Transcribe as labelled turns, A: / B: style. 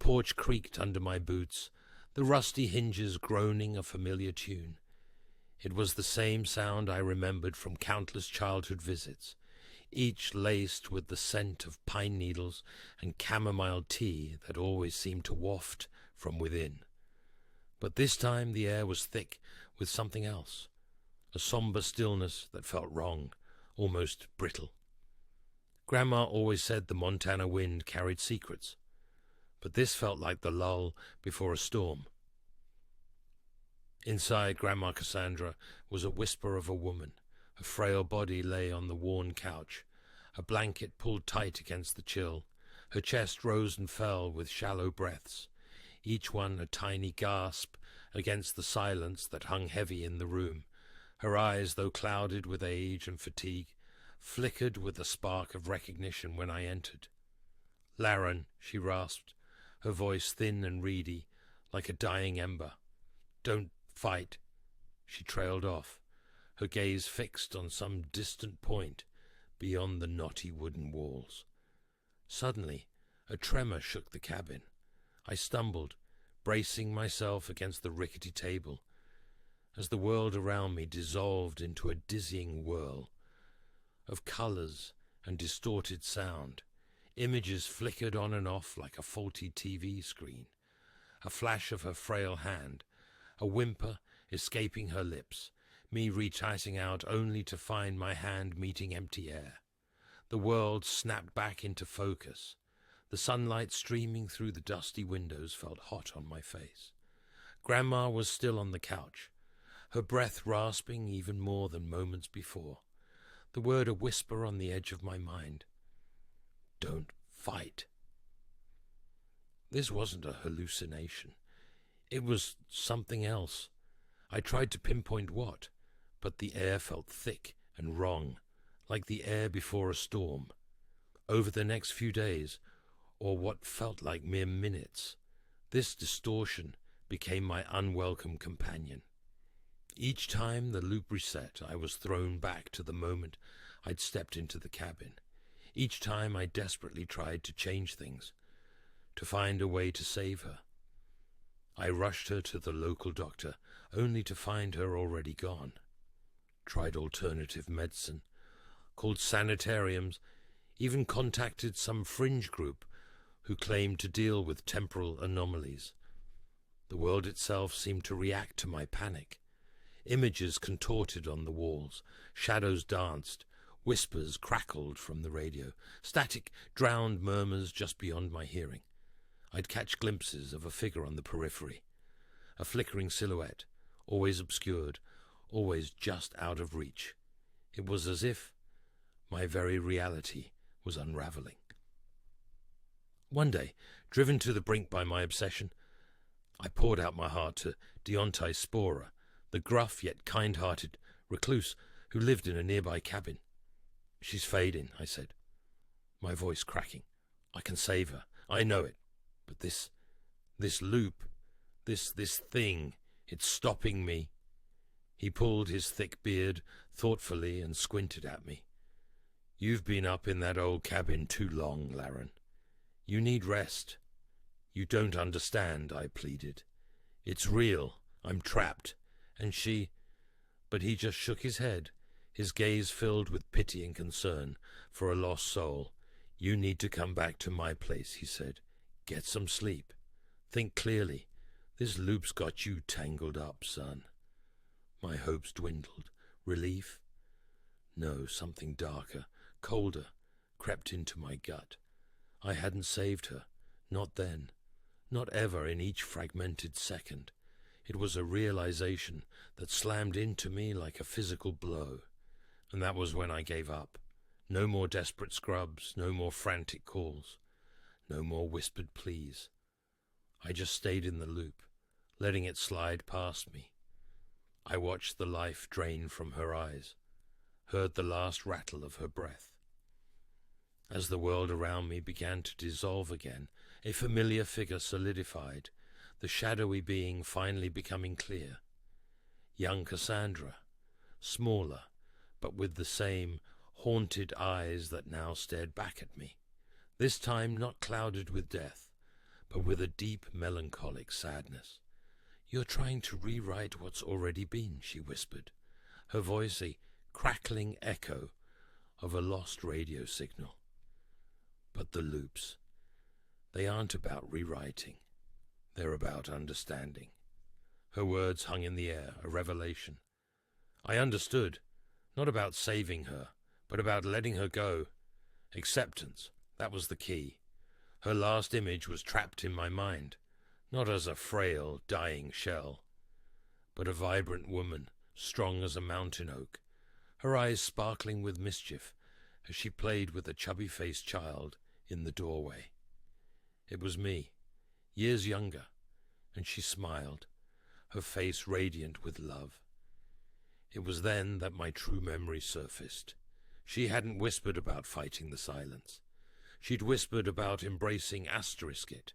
A: porch creaked under my boots, the rusty hinges groaning a familiar tune. It was the same sound I remembered from countless childhood visits, each laced with the scent of pine needles and chamomile tea that always seemed to waft from within. But this time the air was thick with something else, a somber stillness that felt wrong, almost brittle. Grandma always said the Montana wind carried secrets, but this felt like the lull before a storm. Inside Grandma Cassandra was a whisper of a woman. A frail body lay on the worn couch, a blanket pulled tight against the chill. Her chest rose and fell with shallow breaths, each one a tiny gasp against the silence that hung heavy in the room. Her eyes, though clouded with age and fatigue, flickered with a spark of recognition when I entered. "Laren," she rasped, her voice thin and reedy, like a dying ember. "Don't fight." She trailed off, her gaze fixed on some distant point beyond the knotty wooden walls. Suddenly, a tremor shook the cabin. I stumbled, bracing myself against the rickety table, as the world around me dissolved into a dizzying whirl of colors and distorted sound. Images flickered on and off like a faulty TV screen. A flash of her frail hand, a whimper escaping her lips, me reaching out only to find my hand meeting empty air. The world snapped back into focus. The sunlight streaming through the dusty windows felt hot on my face. Grandma was still on the couch, her breath rasping even more than moments before. The word a whisper on the edge of my mind. "Don't fight." This wasn't a hallucination. It was something else. I tried to pinpoint what, but the air felt thick and wrong, like the air before a storm. Over the next few days, or what felt like mere minutes, this distortion became my unwelcome companion. Each time the loop reset, I was thrown back to the moment I'd stepped into the cabin. Each time I desperately tried to change things, to find a way to save her. I rushed her to the local doctor, only to find her already gone. Tried alternative medicine, called sanitariums, even contacted some fringe group who claimed to deal with temporal anomalies. The world itself seemed to react to my panic. Images contorted on the walls, shadows danced, whispers crackled from the radio, static drowned murmurs just beyond my hearing. I'd catch glimpses of a figure on the periphery, a flickering silhouette, always obscured, always just out of reach. It was as if my very reality was unraveling. One day, driven to the brink by my obsession, I poured out my heart to Deontay Spora, the gruff yet kind-hearted recluse who lived in a nearby cabin. "She's fading," I said, my voice cracking. "I can save her. I know it. But this loop, this thing, it's stopping me." He pulled his thick beard thoughtfully and squinted at me. "You've been up in that old cabin too long, Laren. You need rest." "You don't understand," I pleaded. "It's real. I'm trapped. And she—" But he just shook his head, his gaze filled with pity and concern for a lost soul. "You need to come back to my place," he said. "Get some sleep. Think clearly. This loop's got you tangled up, son." My hopes dwindled. Relief? No, something darker, colder, crept into my gut. I hadn't saved her. Not then. Not ever in each fragmented second. It was a realization that slammed into me like a physical blow. And that was when I gave up. No more desperate scrubs, no more frantic calls, no more whispered pleas. I just stayed in the loop, letting it slide past me. I watched the life drain from her eyes, heard the last rattle of her breath. As the world around me began to dissolve again, a familiar figure solidified, the shadowy being finally becoming clear. Young Cassandra, smaller, but with the same haunted eyes that now stared back at me, this time not clouded with death, but with a deep melancholic sadness. "You're trying to rewrite what's already been," she whispered, her voice a crackling echo of a lost radio signal. "But the loops, they aren't about rewriting. They're about understanding." Her words hung in the air, a revelation. I understood, not about saving her, but about letting her go. Acceptance, that was the key. Her last image was trapped in my mind, not as a frail, dying shell, but a vibrant woman, strong as a mountain oak, her eyes sparkling with mischief as she played with a chubby-faced child in the doorway. It was me, years younger, and she smiled, her face radiant with love. It was then that my true memory surfaced. She hadn't whispered about fighting the silence. She'd whispered about embracing *it,